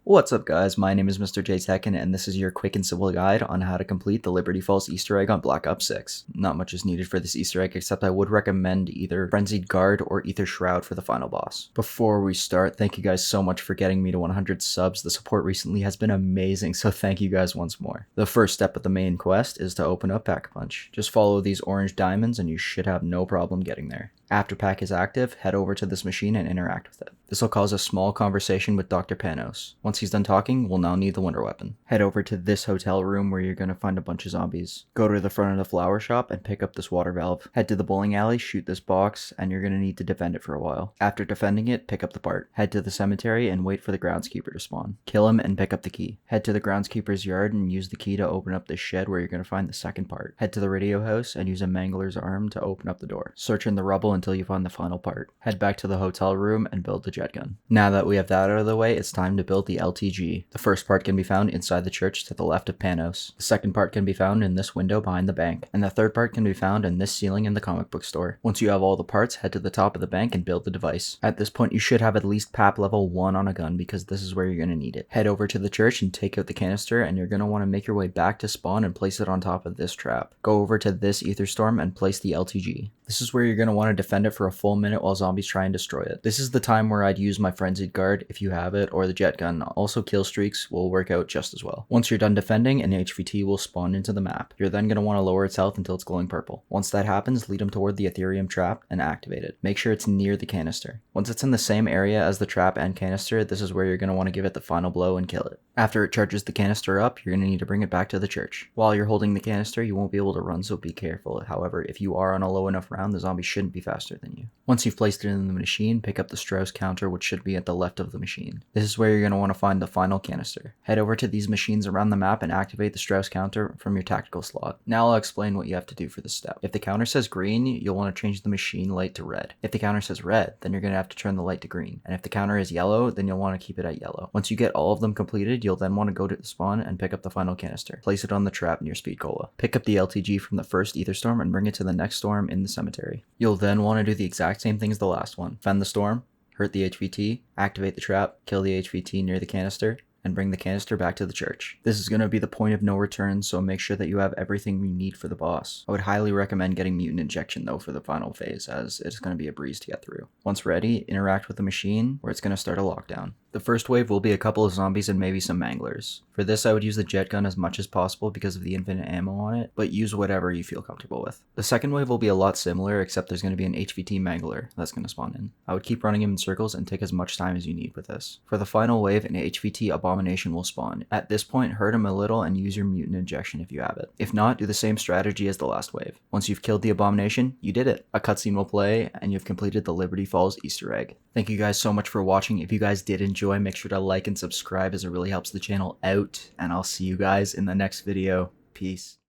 What's up guys, my name is MrJTekken and this is your quick and simple guide on how to complete the Liberty Falls Easter egg on Black Ops 6. Not much is needed for this Easter egg except I would recommend either Frenzied Guard or Ether Shroud for the final boss. Before we start, thank you guys so much for getting me to 100 subs. The support recently has been amazing, so thank you guys once more. The first step of the main quest is to open up Pack-a-Punch. Just follow these orange diamonds and you should have no problem getting there. After Pack is active, head over to this machine and interact with it. This will cause a small conversation with Dr. Panos. Once he's done talking, we'll now need the wonder weapon. Head over to this hotel room where you're going to find a bunch of zombies. Go to the front of the flower shop and pick up this water valve. Head to the bowling alley, shoot this box, and you're going to need to defend it for a while. After defending it, pick up the part. Head to the cemetery and wait for the groundskeeper to spawn. Kill him and pick up the key. Head to the groundskeeper's yard and use the key to open up this shed where you're going to find the second part. Head to the radio house and use a mangler's arm to open up the door. Search in the rubble until you find the final part. Head back to the hotel room and build the jet gun. Now that we have that out of the way, it's time to build the LTG. The first part can be found inside the church to the left of Panos. The second part can be found in this window behind the bank. And the third part can be found in this ceiling in the comic book store. Once you have all the parts, head to the top of the bank and build the device. At this point, you should have at least PAP level 1 on a gun because this is where you're going to need it. Head over to the church and take out the canister, and you're going to want to make your way back to spawn and place it on top of this trap. Go over to this ether storm and place the LTG. This is where you're going to want to defend it for a full minute while zombies try and destroy it. This is the time where I'd use my Frenzied Guard if you have it, or the jet gun. Also, kill streaks will work out just as well. Once you're done defending, an HVT will spawn into the map. You're then going to want to lower its health until it's glowing purple. Once that happens, lead them toward the Ethereum trap and activate it. Make sure it's near the canister. Once it's in the same area as the trap and canister, this is where you're going to want to give it the final blow and kill it. After it charges the canister up, you're going to need to bring it back to the church. While you're holding the canister, you won't be able to run, so be careful. However, if you are on a low enough round, the zombie shouldn't be faster than you. Once you've placed it in the machine, pick up the Strauss counter, which should be at the left of the machine. This is where you're going to want to find the final canister. Head over to these machines around the map and activate the Strauss counter from your tactical slot. Now I'll explain what you have to do for this step. If the counter says green, you'll want to change the machine light to red. If the counter says red, then you're going to have to turn the light to green. And if the counter is yellow, then you'll want to keep it at yellow. Once you get all of them completed, you'll then want to go to the spawn and pick up the final canister. Place it on the trap near Speed Cola. Pick up the LTG from the first ether storm and bring it to the next storm in the cemetery. You'll then want to do the exact same thing as the last one. Fend the storm, hurt the HVT, activate the trap, kill the HVT near the canister, and bring the canister back to the church. This is going to be the point of no return, so make sure that you have everything you need for the boss. I would highly recommend getting mutant injection though for the final phase, as it's going to be a breeze to get through. Once ready, interact with the machine where it's going to start a lockdown. The first wave will be a couple of zombies and maybe some manglers. For this, I would use the jet gun as much as possible because of the infinite ammo on it, but use whatever you feel comfortable with. The second wave will be a lot similar, except there's going to be an HVT mangler that's going to spawn in. I would keep running him in circles and take as much time as you need with this. For the final wave, an HVT abomination will spawn. At this point, hurt him a little and use your mutant injection if you have it. If not, do the same strategy as the last wave. Once you've killed the abomination, you did it. A cutscene will play, and you've completed the Liberty Falls Easter egg. Thank you guys so much for watching. If you guys did enjoy, make sure to like and subscribe as it really helps the channel out, and I'll see you guys in the next video. Peace.